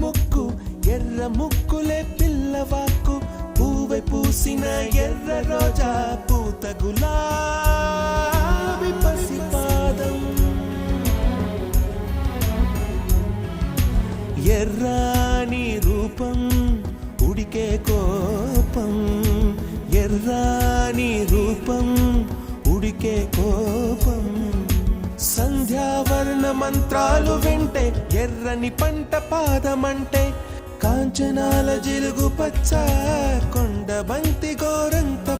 ముక్కు ఎర్ర ముక్కులే పిల్లవాకు పూవై పూసిన ఎర్ర రోజా పూత గులాబీ పసిపాదం ఎర్రాని రూపం ఉడికే కోపం ఎర్రాని రూపం ఉడికే కోపం సంధ్యావర్ణ మంత్రాలు వింటే ఎర్రని పంట పాదమంటే కాంచనాల జిలుగు పచ్చ కొండ బంతి గోరంగ